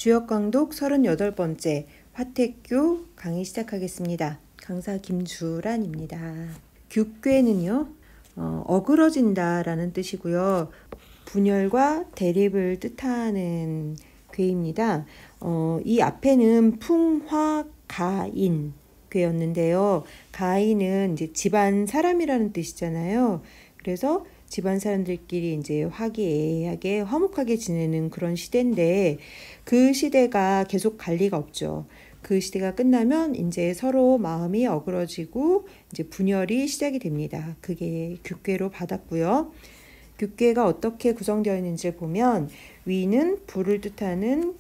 주역 강독 38번째 화택교 강의 시작하겠습니다. 강사 김주란입니다. 규괴는요, 어그러진다 라는 뜻이고요. 분열과 대립을 뜻하는 괴입니다. 이 앞에는 풍화가인 괴였는데요. 가인은 이제 집안 사람이라는 뜻이잖아요. 그래서 집안 사람들끼리 이제 화기애애하게 화목하게 지내는 그런 시대인데 그 시대가 계속 갈 리가 없죠. 그 시대가 끝나면 이제 서로 마음이 어그러지고 이제 분열이 시작이 됩니다. 그게 규괴로 받았고요. 규괴가 어떻게 구성되어 있는지를 보면 위는 불을 뜻하는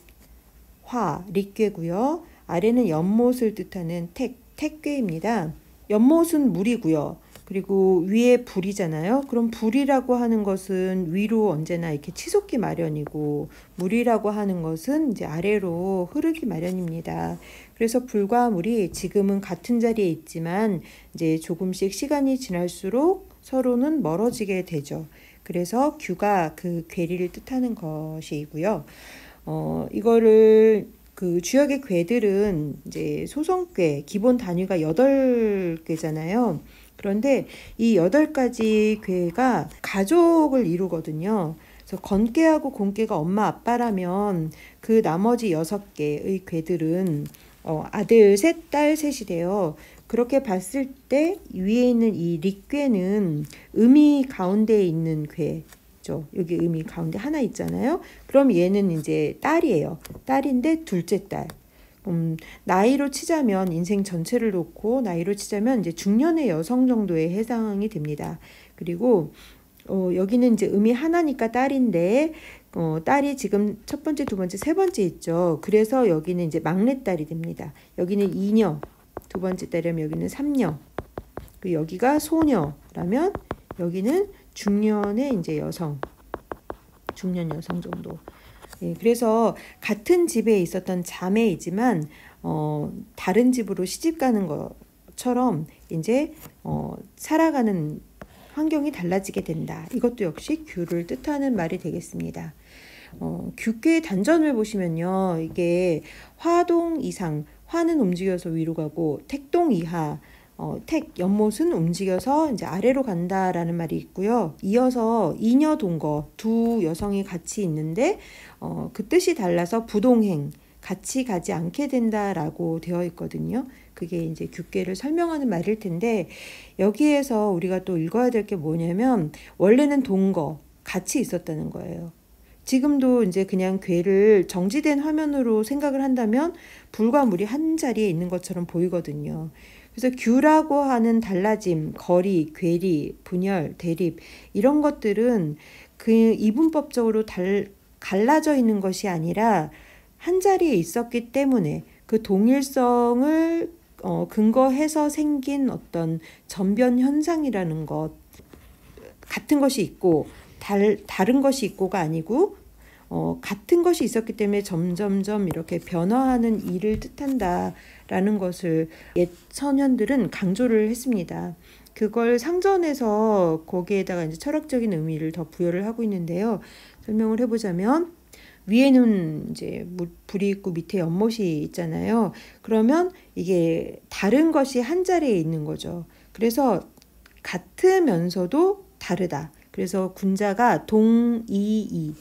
화, 릿괴고요. 아래는 연못을 뜻하는 택괴입니다. 연못은 물이고요. 그리고 위에 불이잖아요. 그럼 불이라고 하는 것은 위로 언제나 이렇게 치솟기 마련이고 물이라고 하는 것은 이제 아래로 흐르기 마련입니다. 그래서 불과 물이 지금은 같은 자리에 있지만 이제 조금씩 시간이 지날수록 서로는 멀어지게 되죠. 그래서 규가 그 괴리를 뜻하는 것이고요. 이거를 그 주역의 괴들은 이제 소성괴, 기본 단위가 8괴잖아요. 그런데 이 8가지 괴가 가족을 이루거든요. 그래서 건괴하고 공괴가 엄마 아빠라면 그 나머지 6개의 괴들은 아들 셋, 딸 셋이래요. 그렇게 봤을 때 위에 있는 이 릿괴는 음이 가운데에 있는 괴죠. 여기 음이 가운데 하나 있잖아요. 그럼 얘는 이제 딸이에요. 딸인데 둘째 딸. 나이로 치자면 인생 전체를 놓고 나이로 치자면 이제 중년의 여성 정도에 해당이 됩니다. 그리고 여기는 이제 음이 하나니까 딸인데 딸이 지금 첫 번째, 두 번째, 세 번째 있죠. 그래서 여기는 이제 막내딸이 됩니다. 여기는 이녀, 두 번째 딸이라면 여기는 삼녀, 그리고 여기가 소녀라면 여기는 중년의 이제 여성, 중년 여성 정도. 예, 그래서 같은 집에 있었던 자매이지만 다른 집으로 시집 가는 것처럼 이제 살아가는 환경이 달라지게 된다. 이것도 역시 규를 뜻하는 말이 되겠습니다. 규괴의 단전을 보시면요, 이게 화동 이상, 화는 움직여서 위로 가고 택동 이하, 연못은 움직여서 이제 아래로 간다라는 말이 있고요. 이어서 이녀 동거, 두 여성이 같이 있는데 그 뜻이 달라서 부동행, 같이 가지 않게 된다라고 되어 있거든요. 그게 이제 규괴를 설명하는 말일 텐데 여기에서 우리가 또 읽어야 될 게 뭐냐면 원래는 동거, 같이 있었다는 거예요. 지금도 이제 그냥 괴를 정지된 화면으로 생각을 한다면 불과 물이 한 자리에 있는 것처럼 보이거든요. 그래서 규라고 하는 달라짐, 거리, 괴리, 분열, 대립 이런 것들은 그 이분법적으로 갈라져 있는 것이 아니라 한 자리에 있었기 때문에 그 동일성을 근거해서 생긴 어떤 전변 현상이라는 것, 같은 것이 있고 다른 것이 있고가 아니고 같은 것이 있었기 때문에 점점점 이렇게 변화하는 일을 뜻한다라는 것을 옛 선현들은 강조를 했습니다. 그걸 상전해서 거기에다가 이제 철학적인 의미를 더 부여를 하고 있는데요. 설명을 해보자면 위에는 이제 불이 있고 밑에 연못이 있잖아요. 그러면 이게 다른 것이 한 자리에 있는 거죠. 그래서 같으면서도 다르다. 그래서 군자가 동이이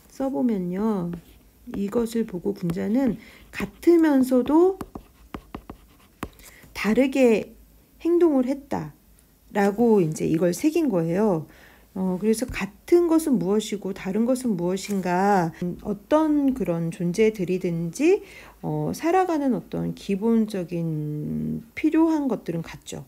써보면요. 이것을 보고 군자는 같으면서도 다르게 행동을 했다라고 이제 이걸 새긴 거예요. 그래서 같은 것은 무엇이고 다른 것은 무엇인가, 어떤 그런 존재들이든지 살아가는 어떤 기본적인 필요한 것들은 같죠.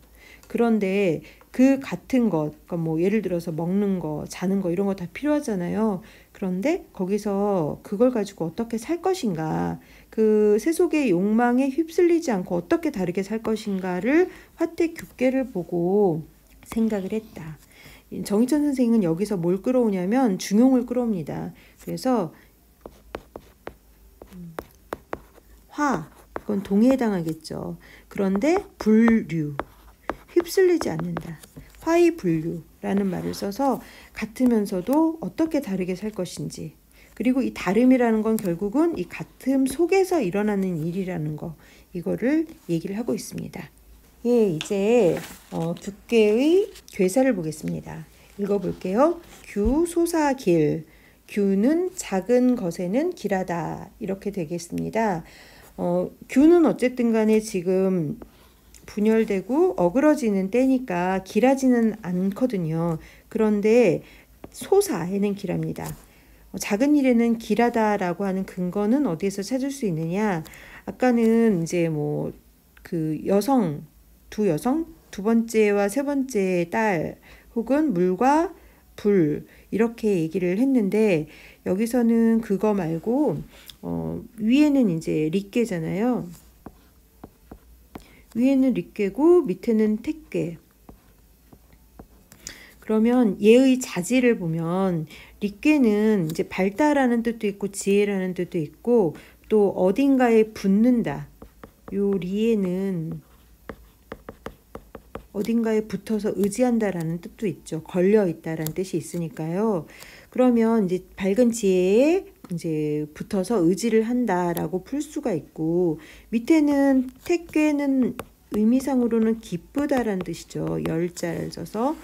그런데 그 같은 것, 그러니까 뭐 예를 들어서 먹는 거, 자는 거 이런 거 다 필요하잖아요. 그런데 거기서 그걸 가지고 어떻게 살 것인가, 그 세속의 욕망에 휩쓸리지 않고 어떻게 다르게 살 것인가를 화택규괴를 보고 생각을 했다. 정희천 선생은 여기서 뭘 끌어오냐면 중용을 끌어옵니다. 그래서 화, 그건 동에 해당하겠죠. 그런데 분류, 휩쓸리지 않는다. 화이분류라는 말을 써서 같으면서도 어떻게 다르게 살 것인지, 그리고 이 다름이라는 건 결국은 이 같음 속에서 일어나는 일이라는 거, 이거를 얘기를 하고 있습니다. 예, 이제 규괴의 괴사를 보겠습니다. 읽어볼게요. 규, 소사, 길. 규는 작은 것에는 길하다. 이렇게 되겠습니다. 규는 어쨌든 간에 지금 분열되고 어그러지는 때니까 길하지는 않거든요. 그런데 소사에는 길합니다. 작은 일에는 길하다라고 하는 근거는 어디에서 찾을 수 있느냐? 아까는 이제 뭐 그 두 여성, 두 번째와 세 번째 딸 혹은 물과 불 이렇게 얘기를 했는데 여기서는 그거 말고 위에는 이제 릿괴잖아요. 위에는 릿괴고 밑에는 택괴. 그러면 얘의 자질을 보면 릿괴는 이제 발달하는 뜻도 있고 지혜라는 뜻도 있고 또 어딘가에 붙는다. 요 리에는 어딘가에 붙어서 의지한다라는 뜻도 있죠. 걸려 있다라는 뜻이 있으니까요. 그러면 이제 밝은 지혜에 이제 붙어서 의지를 한다라고 풀 수가 있고 밑에는 택괴는 의미상으로는 기쁘다라는 뜻이죠. 열자를 써서.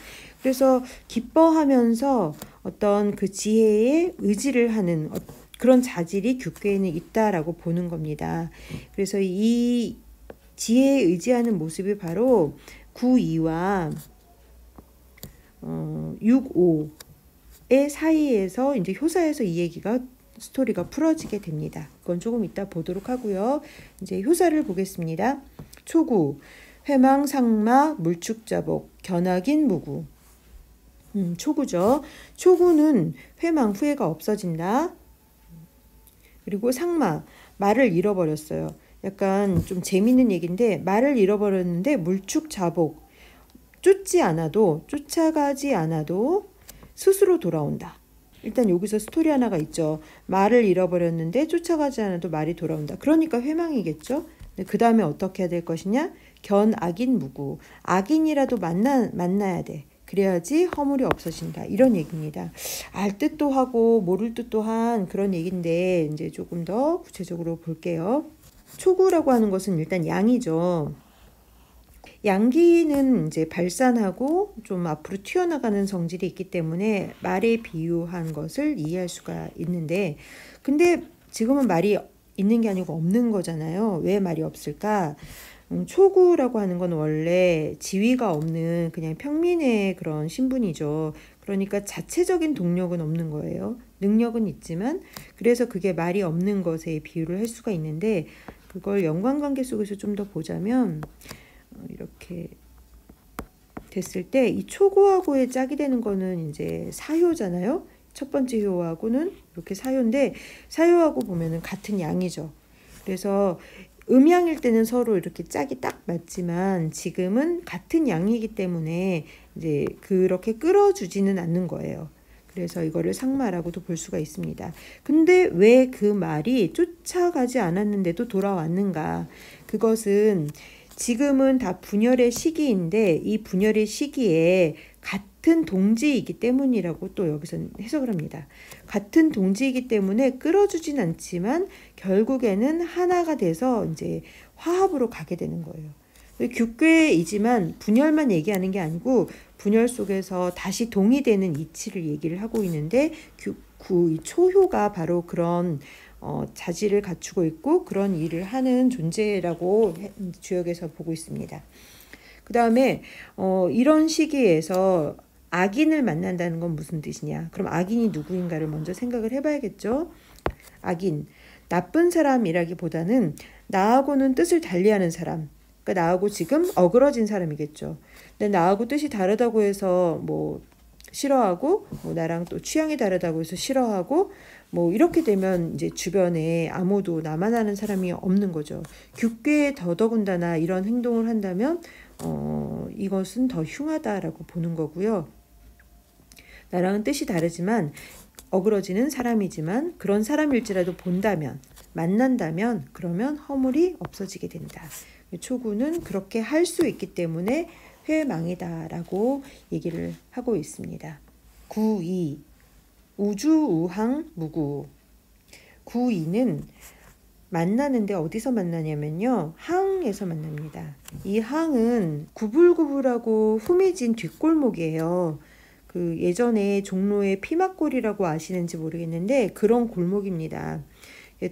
그래서 기뻐하면서 어떤 그 지혜에 의지를 하는 그런 자질이 규괴에는 있다라고 보는 겁니다. 그래서 이 지혜에 의지하는 모습이 바로 9.2와 6.5의 사이에서 이제 효사에서 이 얘기가 스토리가 풀어지게 됩니다. 그건 조금 이따 보도록 하고요. 이제 효사를 보겠습니다. 초구, 회망, 상마, 물축자복, 견학인, 무구. 초구죠. 초구는 회망, 후회가 없어진다. 그리고 상마, 말을 잃어버렸어요. 약간 좀 재밌는 얘기인데 말을 잃어버렸는데 물축자복, 쫓아가지 않아도 스스로 돌아온다. 일단 여기서 스토리 하나가 있죠. 말을 잃어버렸는데 쫓아가지 않아도 말이 돌아온다. 그러니까 회망이겠죠. 그 다음에 어떻게 해야 될 것이냐? 견악인 무구. 악인이라도 만나야 돼. 그래야지 허물이 없어진다. 이런 얘기입니다. 알 듯도 하고 모를 듯도 한 그런 얘기인데 이제 조금 더 구체적으로 볼게요. 초구라고 하는 것은 일단 양이죠. 양기는 이제 발산하고 좀 앞으로 튀어나가는 성질이 있기 때문에 말에 비유한 것을 이해할 수가 있는데 근데 지금은 말이 있는 게 아니고 없는 거잖아요. 왜 말이 없을까? 초구라고 하는 건 원래 지위가 없는 그냥 평민의 그런 신분이죠. 그러니까 자체적인 동력은 없는 거예요. 능력은 있지만 그래서 그게 말이 없는 것에 비유를 할 수가 있는데 그걸 연관관계 속에서 좀 더 보자면 이렇게 됐을 때 이 초고하고의 짝이 되는 거는 이제 사효잖아요. 첫 번째 효하고는 이렇게 사효인데 사효하고 보면은 같은 양이죠. 그래서 음양일 때는 서로 이렇게 짝이 딱 맞지만 지금은 같은 양이기 때문에 이제 그렇게 끌어주지는 않는 거예요. 그래서 이거를 상마라고도 볼 수가 있습니다. 근데 왜 그 말이 쫓아가지 않았는데도 돌아왔는가? 그것은 지금은 다 분열의 시기인데 이 분열의 시기에 같은 동지이기 때문이라고 또 여기서 해석을 합니다. 같은 동지이기 때문에 끌어주진 않지만 결국에는 하나가 돼서 이제 화합으로 가게 되는 거예요. 규괴이지만 분열만 얘기하는 게 아니고 분열 속에서 다시 동의되는 이치를 얘기를 하고 있는데 이 초효가 바로 그런 자질을 갖추고 있고 그런 일을 하는 존재라고 주역에서 보고 있습니다. 그 다음에 이런 시기에서 악인을 만난다는 건 무슨 뜻이냐? 그럼 악인이 누구인가를 먼저 생각을 해봐야겠죠. 악인, 나쁜 사람이라기보다는 나하고는 뜻을 달리하는 사람. 그러니까 나하고 지금 어그러진 사람이겠죠. 근데 나하고 뜻이 다르다고 해서 뭐 싫어하고 뭐 나랑 또 취향이 다르다고 해서 싫어하고 뭐 이렇게 되면 이제 주변에 아무도 나만 아는 사람이 없는 거죠. 규괴에 더더군다나 이런 행동을 한다면 이것은 더 흉하다라고 보는 거고요. 나랑은 뜻이 다르지만 어그러지는 사람이지만 그런 사람일지라도 본다면 만난다면 그러면 허물이 없어지게 된다. 초구는 그렇게 할 수 있기 때문에 회망이다라고 얘기를 하고 있습니다. 9.2 우주우항 무구. 구이는 만나는데 어디서 만나냐면요. 항에서 만납니다. 이 항은 구불구불하고 후미진 뒷골목이에요. 그 예전에 종로의 피막골이라고 아시는지 모르겠는데 그런 골목입니다.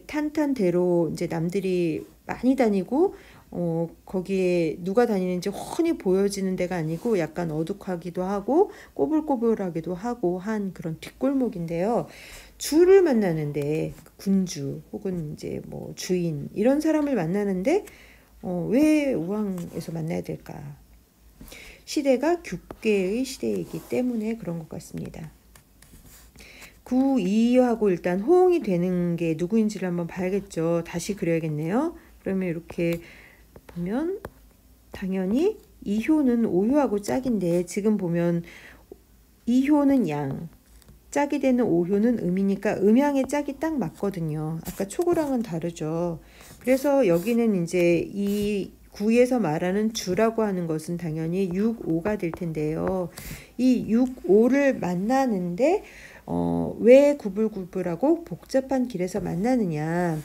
탄탄대로 이제 남들이 많이 다니고 거기에 누가 다니는지 훤히 보여지는 데가 아니고 약간 어둑하기도 하고 꼬불꼬불하기도 하고 한 그런 뒷골목인데요. 주를 만나는데 군주 혹은 이제 뭐 주인 이런 사람을 만나는데 왜 우왕에서 만나야 될까? 시대가 국계의 시대이기 때문에 그런 것 같습니다. 구이하고 일단 호응이 되는 게 누구인지를 한번 봐야겠죠. 다시 그려야겠네요. 그러면 이렇게 보면 당연히 이효는 오효하고 짝인데 지금 보면 이효는 양, 짝이 되는 오효는 음이니까 음양의 짝이 딱 맞거든요. 아까 초고랑은 다르죠. 그래서 여기는 이제 이 구에서 말하는 주라고 하는 것은 당연히 6오가 될 텐데요. 이 6오를 만나는데 왜 구불구불하고 복잡한 길에서 만나느냐.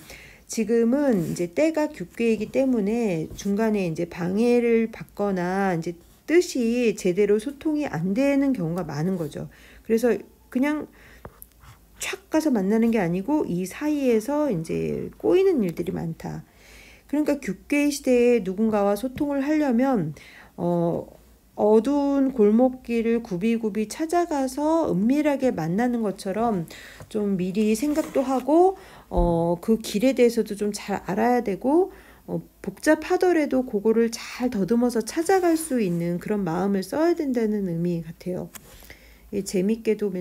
지금은 이제 때가 규괴이기 때문에 중간에 이제 방해를 받거나 이제 뜻이 제대로 소통이 안 되는 경우가 많은 거죠. 그래서 그냥 촥 가서 만나는 게 아니고 이 사이에서 이제 꼬이는 일들이 많다. 그러니까 규괴 시대에 누군가와 소통을 하려면 어두운 골목길을 굽이굽이 찾아가서 은밀하게 만나는 것처럼 좀 미리 생각도 하고 그 길에 대해서도 좀 잘 알아야 되고 복잡하더라도 그거를 잘 더듬어서 찾아갈 수 있는 그런 마음을 써야 된다는 의미 같아요. 재밌게도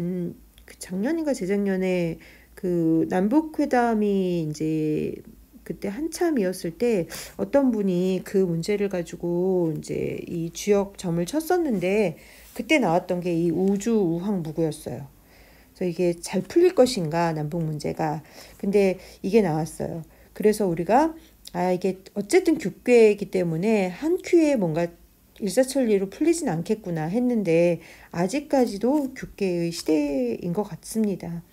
작년인가 재작년에 그 남북회담이 이제 그때 한참이었을 때 어떤 분이 그 문제를 가지고 이제 이 주역점을 쳤었는데 그때 나왔던 게 이 우주 우황 무구였어요. 그래서 이게 잘 풀릴 것인가 남북 문제가. 근데 이게 나왔어요. 그래서 우리가 이게 어쨌든 규괴이기 때문에 한 큐에 뭔가 일사천리로 풀리진 않겠구나 했는데 아직까지도 규괴의 시대인 것 같습니다.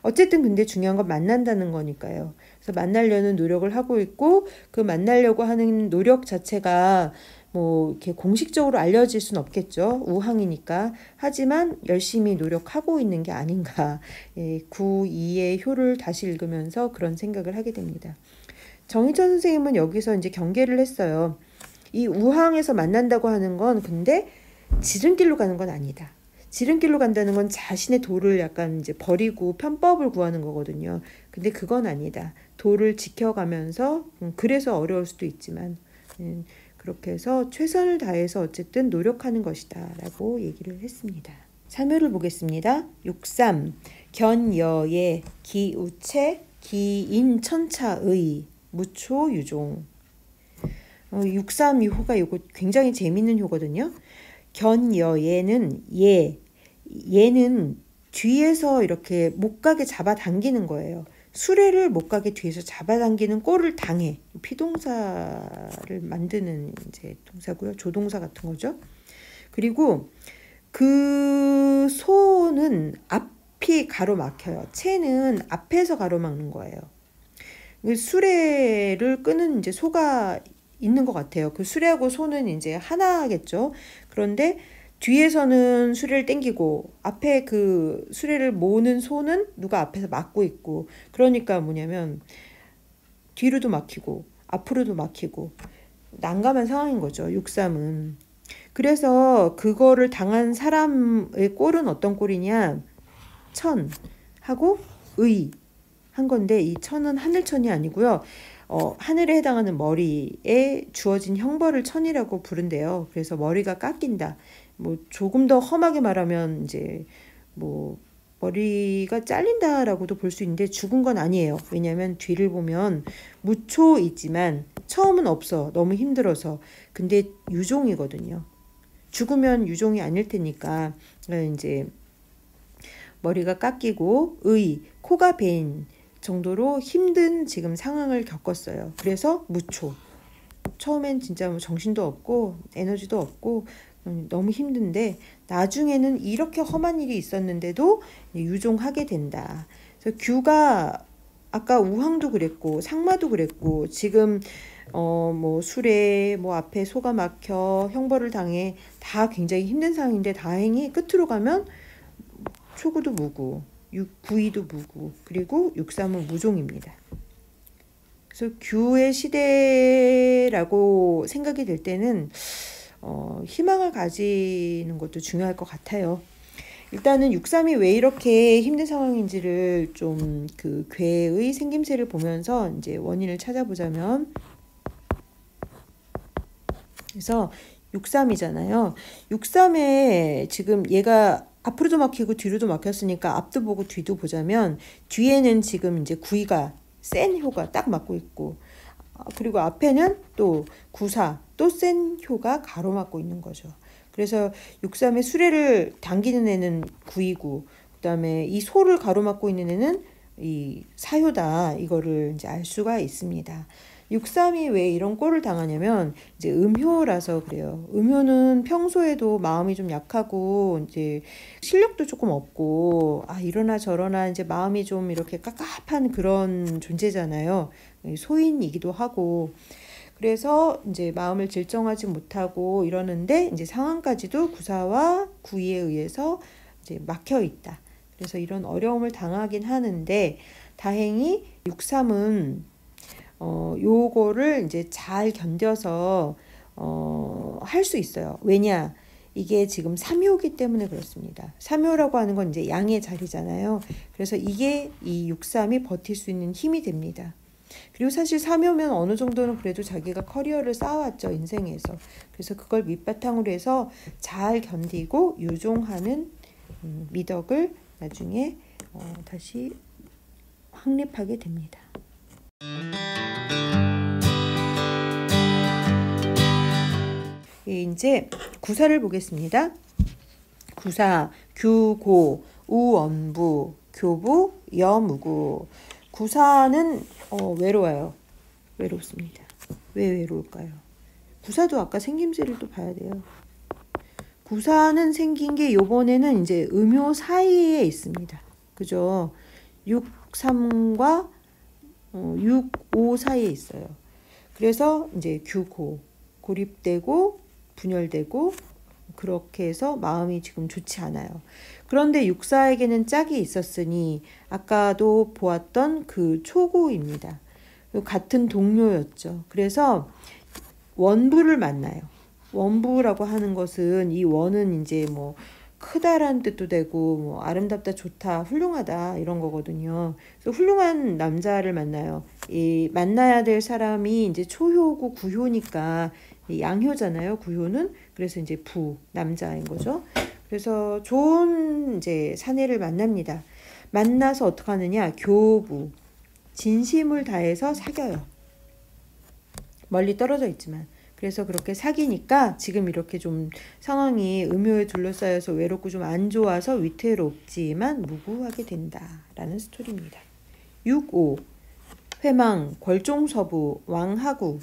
어쨌든 근데 중요한 건 만난다는 거니까요. 그래서 만나려는 노력을 하고 있고 그 만나려고 하는 노력 자체가 뭐 이렇게 공식적으로 알려질 수는 없겠죠. 우항이니까. 하지만 열심히 노력하고 있는 게 아닌가. 구이의 효를 다시 읽으면서 그런 생각을 하게 됩니다. 정희천 선생님은 여기서 이제 경계를 했어요. 이 우항에서 만난다고 하는 건 근데 지름길로 가는 건 아니다. 지름길로 간다는 건 자신의 도를 약간 이제 버리고 편법을 구하는 거거든요. 근데 그건 아니다. 도를 지켜가면서 그래서 어려울 수도 있지만 그렇게 해서 최선을 다해서 어쨌든 노력하는 것이다 라고 얘기를 했습니다. 3회를 보겠습니다. 63. 견여의 기우체 기인천차의 무초유종. 63 이 호가 이거 굉장히 재밌는 효거든요. 견여예는 얘는 뒤에서 이렇게 못 가게 잡아당기는 거예요. 수레를 못 가게 뒤에서 잡아당기는 꼴을 당해. 피동사를 만드는 이제 동사고요. 조동사 같은 거죠. 그리고 그 소는 앞이 가로막혀요. 채는 앞에서 가로막는 거예요. 수레를 끄는 이제 소가 있는 것 같아요. 그 수레하고 소는 이제 하나겠죠. 그런데 뒤에서는 수레를 당기고 앞에 그 수레를 모으는 소는 누가 앞에서 막고 있고 그러니까 뭐냐면 뒤로도 막히고 앞으로도 막히고 난감한 상황인 거죠. 63은. 그래서 그거를 당한 사람의 꼴은 어떤 꼴이냐. 천하고 의 한 건데 이 천은 하늘천이 아니고요. 하늘에 해당하는 머리에 주어진 형벌을 천이라고 부른대요. 그래서 머리가 깎인다. 뭐 조금 더 험하게 말하면 이제 뭐 머리가 잘린다라고도 볼 수 있는데 죽은 건 아니에요. 왜냐하면 뒤를 보면 무초이지만 처음은 없어. 너무 힘들어서. 근데 유종이거든요. 죽으면 유종이 아닐 테니까 이제 머리가 깎이고 코가 베인 정도로 힘든 지금 상황을 겪었어요. 그래서 무초. 처음엔 진짜 뭐 정신도 없고 에너지도 없고 너무 힘든데 나중에는 이렇게 험한 일이 있었는데도 유종하게 된다. 그래서 규가 아까 우황도 그랬고 상마도 그랬고 지금 뭐 술에 뭐 앞에 소가 막혀 형벌을 당해 다 굉장히 힘든 상황인데 다행히 끝으로 가면 초구도 무구, 구이도 무구, 그리고 육삼은 무종입니다. 그래서 규의 시대라고 생각이 될 때는 희망을 가지는 것도 중요할 것 같아요. 일단은 육삼이 왜 이렇게 힘든 상황인지를 좀 그 괴의 생김새를 보면서 이제 원인을 찾아보자면, 그래서 육삼이잖아요. 육삼에 지금 얘가 앞으로도 막히고 뒤로도 막혔으니까 앞도 보고 뒤도 보자면 뒤에는 지금 이제 구이가 센 효가 딱 맞고 있고, 그리고 앞에는 또 구사 또 센 효가 가로막고 있는 거죠. 그래서 육삼의 수레를 당기는 애는 구이고, 그다음에 이 소를 가로막고 있는 애는 이 사효다, 이거를 이제 알 수가 있습니다. 육삼이 왜 이런 꼴을 당하냐면 이제 음효라서 그래요. 음효는 평소에도 마음이 좀 약하고 이제 실력도 조금 없고 이러나 저러나 이제 마음이 좀 이렇게 깝깝한 그런 존재잖아요. 소인이기도 하고. 그래서 이제 마음을 질정하지 못하고 이러는데 이제 상황까지도 구사와 구이에 의해서 이제 막혀 있다. 그래서 이런 어려움을 당하긴 하는데 다행히 육삼은 요거를 이제 잘 견뎌서 할 수 있어요. 왜냐? 이게 지금 삼효기 때문에 그렇습니다. 삼효라고 하는 건 이제 양의 자리잖아요. 그래서 이게 이 육삼이 버틸 수 있는 힘이 됩니다. 그리고 사실 삼효면 어느 정도는 그래도 자기가 커리어를 쌓아왔죠, 인생에서. 그래서 그걸 밑바탕으로 해서 잘 견디고 유종하는 미덕을 나중에 다시 확립하게 됩니다. 이제 구사를 보겠습니다. 구사, 규고, 우원부, 교부, 여무구. 구사는 외로워요. 외롭습니다. 왜 외로울까요? 구사도 아까 생김새를 또 봐야 돼요. 구사는 생긴 게 요번에는 이제 음효 사이에 있습니다. 그죠? 6.3과 6.5 사이에 있어요. 그래서 이제 규고, 고립되고 분열되고 그렇게 해서 마음이 지금 좋지 않아요. 그런데 육사에게는 짝이 있었으니 아까도 보았던 그 초고입니다. 같은 동료였죠. 그래서 원부를 만나요. 원부라고 하는 것은 이 원은 이제 뭐 크다란 뜻도 되고 뭐 아름답다, 좋다, 훌륭하다 이런 거거든요. 그래서 훌륭한 남자를 만나요. 이 만나야 될 사람이 이제 초효고 구효니까 양효잖아요. 구효는. 그래서 이제 부 남자인 거죠. 그래서 좋은 이제 사내를 만납니다. 만나서 어떻게 하느냐? 교부 진심을 다해서 사겨요. 멀리 떨어져 있지만. 그래서 그렇게 사귀니까 지금 이렇게 좀 상황이 음효에 둘러싸여서 외롭고 좀 안 좋아서 위태롭지만 무구하게 된다라는 스토리입니다. 6.5 회망 궐종서부 왕하구.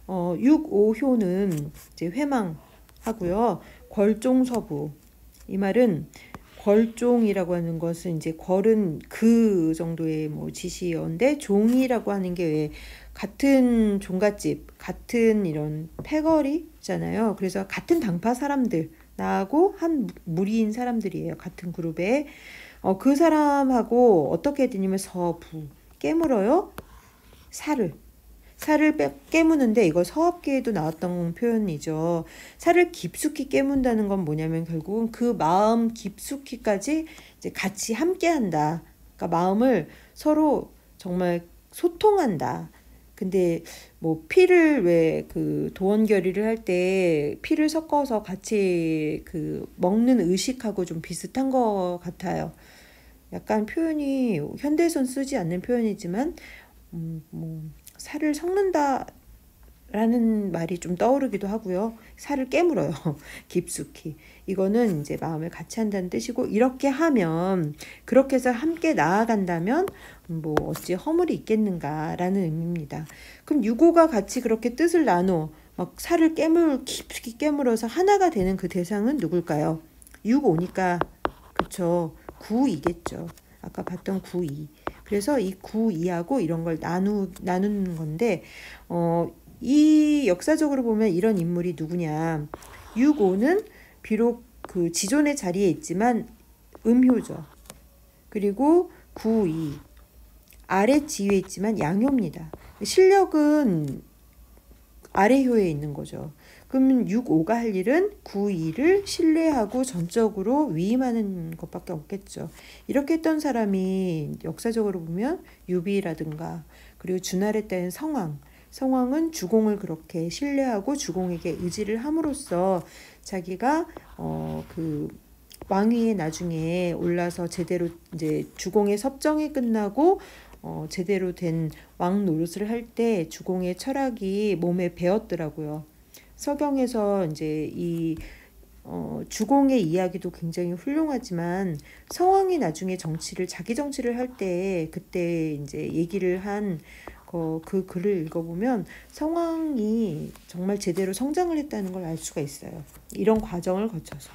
6.5효는 이제 회망하고요. 궐종서부, 이 말은 궐종이라고 하는 것은 이제 궐은 그 정도의 뭐 지시어인데 종이라고 하는 게 왜 같은 종갓집, 같은 이런 패거리잖아요. 그래서 같은 당파 사람들, 나하고 한 무리인 사람들이에요. 같은 그룹에. 그 사람하고 어떻게 되냐면 서부, 깨물어요. 살을 깨무는데 이거 서합계에도 나왔던 표현이죠. 살을 깊숙이 깨문다는 건 뭐냐면 결국은 그 마음 깊숙이까지 이제 같이 함께한다. 그러니까 마음을 서로 정말 소통한다. 근데 뭐 피를 왜 그 도원결의를 할 때 피를 섞어서 같이 그 먹는 의식하고 좀 비슷한 것 같아요. 약간 표현이 현대에선 쓰지 않는 표현이지만 뭐 살을 섞는다 라는 말이 좀 떠오르기도 하고요. 살을 깨물어요. 깊숙이. 이거는 이제 마음을 같이 한다는 뜻이고, 이렇게 하면, 그렇게 해서 함께 나아간다면 뭐 어찌 허물이 있겠는가라는 의미입니다. 그럼 유고가 같이 그렇게 뜻을 나눠 막 살을 깊숙이 깨물어서 하나가 되는 그 대상은 누굴까요? 6, 5니까 그쵸. 9, 2겠죠. 아까 봤던 9, 2. 그래서 이 구이하고 이런 걸 나누는 건데, 이 역사적으로 보면 이런 인물이 누구냐. 6.5는 비록 그 지존의 자리에 있지만 음효죠. 그리고 9.2 아래 지위에 있지만 양효입니다. 실력은 아래효에 있는 거죠. 그러면 6.5가 할 일은 9.2를 신뢰하고 전적으로 위임하는 것밖에 없겠죠. 이렇게 했던 사람이 역사적으로 보면 유비라든가, 그리고 주나라 때는 성왕은 주공을 그렇게 신뢰하고 주공에게 의지를 함으로써 자기가 그 왕위에 나중에 올라서 제대로 이제 주공의 섭정이 끝나고 제대로 된 왕 노릇을 할 때 주공의 철학이 몸에 배었더라고요. 서경에서 이제 이 주공의 이야기도 굉장히 훌륭하지만 성왕이 나중에 자기 정치를 할 때 그때 이제 얘기를 한 그 글을 읽어보면 성왕이 정말 제대로 성장을 했다는 걸 알 수가 있어요. 이런 과정을 거쳐서.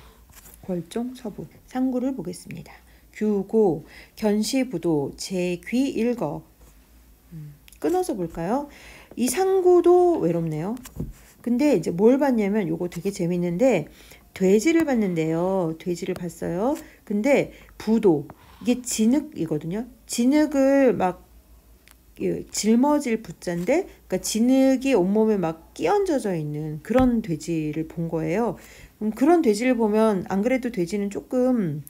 궐종 서부 상구를 보겠습니다. 규고 견시부도 제귀일거. 끊어서 볼까요? 이 상구도 외롭네요. 근데 이제 뭘 봤냐면 요거 되게 재밌는데 돼지를 봤는데요. 돼지를 봤어요. 근데 부도 이게 진흙이거든요. 진흙을 막 짊어질 부자인데, 그러니까 진흙이 온몸에 막 끼얹어져 있는 그런 돼지를 본 거예요. 그런 돼지를 보면 안 그래도 돼지는 조금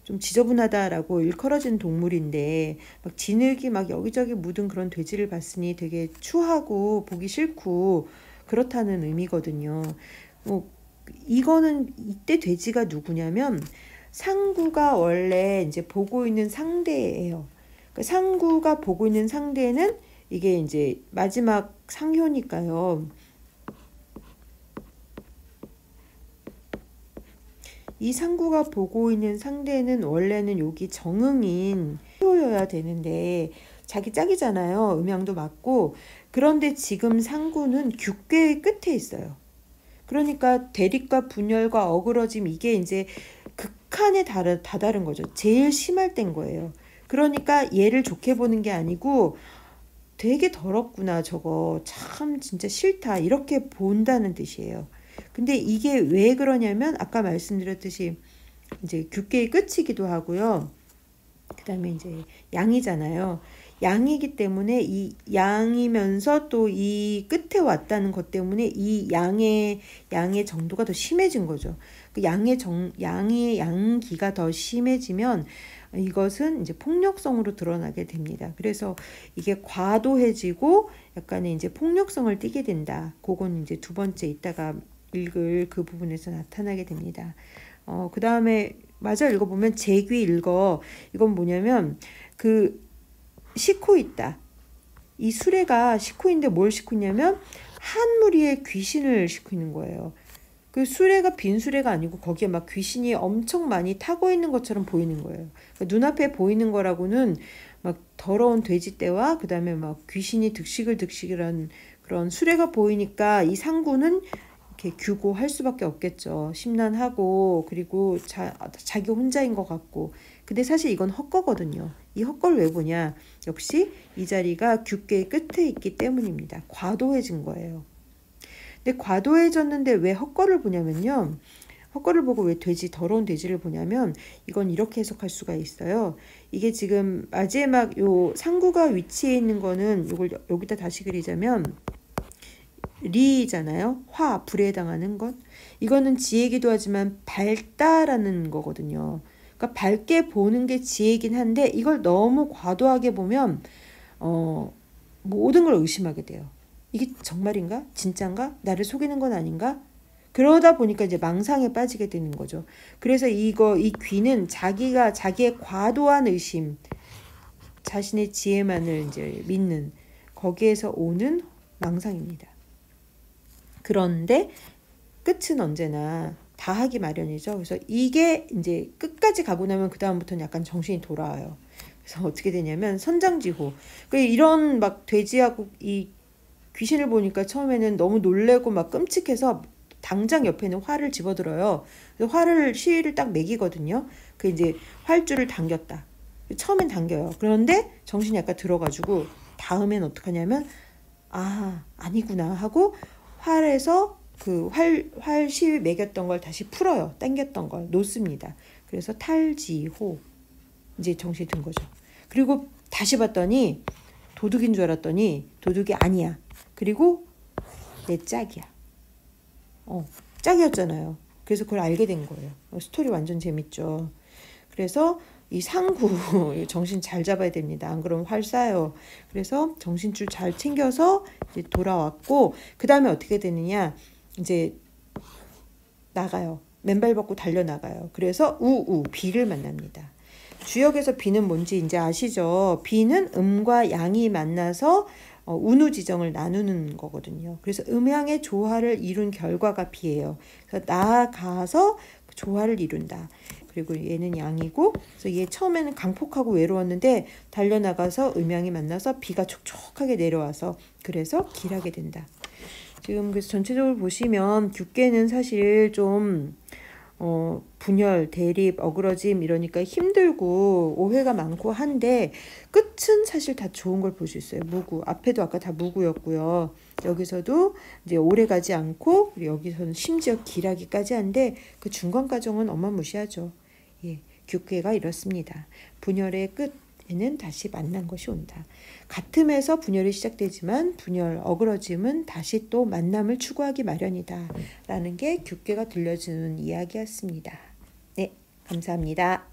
좀 지저분하다라고 일컬어진 동물인데 막 진흙이 막 여기저기 묻은 그런 돼지를 봤으니 되게 추하고 보기 싫고 그렇다는 의미거든요. 이거는 이때 돼지가 누구냐면 상구가 원래 이제 보고 있는 상대예요. 그러니까 상구가 보고 있는 상대는 이게 이제 마지막 상효니까요. 이 상구가 보고 있는 상대는 원래는 여기 정응인 효여야 되는데 자기 짝이잖아요. 음양도 맞고. 그런데 지금 상구는 규괴의 끝에 있어요. 그러니까 대립과 분열과 어그러짐 이게 이제 극한에 다다른 거죠. 제일 심할 땐 거예요. 그러니까 얘를 좋게 보는 게 아니고 되게 더럽구나 저거 참 진짜 싫다 이렇게 본다는 뜻이에요. 근데 이게 왜 그러냐면 아까 말씀드렸듯이 이제 규계의 끝이기도 하고요. 그 다음에 이제 양이잖아요. 양이기 때문에 이 양이면서 또 이 끝에 왔다는 것 때문에 이 양의 정도가 더 심해진 거죠. 그 양의 양기가 더 심해지면 이것은 이제 폭력성으로 드러나게 됩니다. 그래서 이게 과도해지고 약간의 이제 폭력성을 띠게 된다. 그건 이제 두 번째 이따가 읽을 그 부분에서 나타나게 됩니다. 그 다음에 마저 읽어보면 제귀 읽어. 이건 뭐냐면 그 싣고 있다. 이 수레가 싣고 있는데 뭘 싣고 있냐면 한 무리의 귀신을 싣고 있는 거예요. 그 수레가 빈 수레가 아니고 거기에 막 귀신이 엄청 많이 타고 있는 것처럼 보이는 거예요. 그러니까 눈앞에 보이는 거라고는 막 더러운 돼지떼와 그 다음에 막 귀신이 득식을한 그런 수레가 보이니까 이 상구는 이렇게 규고할 수밖에 없겠죠. 심란하고 그리고 자기 혼자인 것 같고. 근데 사실 이건 헛거거든요. 이 헛걸 왜 보냐? 역시 이 자리가 규계의 끝에 있기 때문입니다. 과도해진 거예요. 근데 과도해졌는데 왜 헛걸을 보냐면요. 헛걸을 보고 왜 더러운 돼지를 보냐면 이건 이렇게 해석할 수가 있어요. 이게 지금 마지막 요 상구가 위치해 있는 거는 요걸 여기다 다시 그리자면 리잖아요. 불에 해당하는 것. 이거는 지혜기도 하지만 밝다라는 거거든요. 그러니까 밝게 보는 게 지혜긴 한데 이걸 너무 과도하게 보면 모든 걸 의심하게 돼요. 이게 정말인가? 진짠가? 나를 속이는 건 아닌가? 그러다 보니까 이제 망상에 빠지게 되는 거죠. 그래서 이 귀는 자기의 과도한 의심, 자신의 지혜만을 이제 믿는 거기에서 오는 망상입니다. 그런데 끝은 언제나 다 하기 마련이죠. 그래서 이게 이제 끝까지 가고 나면 그 다음부터는 약간 정신이 돌아와요. 그래서 어떻게 되냐면 선장지호. 이런 막 돼지하고 이 귀신을 보니까 처음에는 너무 놀래고 막 끔찍해서 당장 옆에는 활을 집어들어요. 그래서 시위를 딱 매기거든요. 그 이제 활줄을 당겼다. 처음엔 당겨요. 그런데 정신이 약간 들어가지고 다음엔 어떡하냐면 아니구나 하고 활에서 그 활시 매겼던 걸 다시 풀어요. 당겼던 걸 놓습니다. 그래서 탈지호. 이제 정신이 든 거죠. 그리고 다시 봤더니 도둑인 줄 알았더니 도둑이 아니야. 그리고 내 짝이야. 짝이었잖아요. 그래서 그걸 알게 된 거예요. 스토리 완전 재밌죠. 그래서 이 상구 정신 잘 잡아야 됩니다. 안 그러면 활 쏴요. 그래서 정신줄 잘 챙겨서 이제 돌아왔고, 그 다음에 어떻게 되느냐, 이제 나가요. 맨발 벗고 달려나가요. 그래서 비를 만납니다. 주역에서 비는 뭔지 이제 아시죠? 비는 음과 양이 만나서 운우지정을 나누는 거거든요. 그래서 음양의 조화를 이룬 결과가 비예요. 그래서 나아가서 조화를 이룬다. 그리고 얘는 양이고, 그래서 얘 처음에는 강폭하고 외로웠는데 달려나가서 음양이 만나서 비가 촉촉하게 내려와서 그래서 길하게 된다. 지금 그래서 전체적으로 보시면 규계는 사실 좀 분열, 대립, 어그러짐 이러니까 힘들고 오해가 많고 한데 끝은 사실 다 좋은 걸 볼 수 있어요. 무구. 앞에도 아까 다 무구였고요. 여기서도 이제 오래 가지 않고 그리고 여기서는 심지어 길하기까지 한데 그 중간 과정은 어마무시하죠. 예, 규계가 이렇습니다. 분열의 끝에는 다시 만난 것이 온다. 같음에서 분열이 시작되지만 분열, 어그러짐은 다시 또 만남을 추구하기 마련이다. 라는 게 규계가 들려주는 이야기였습니다. 네, 감사합니다.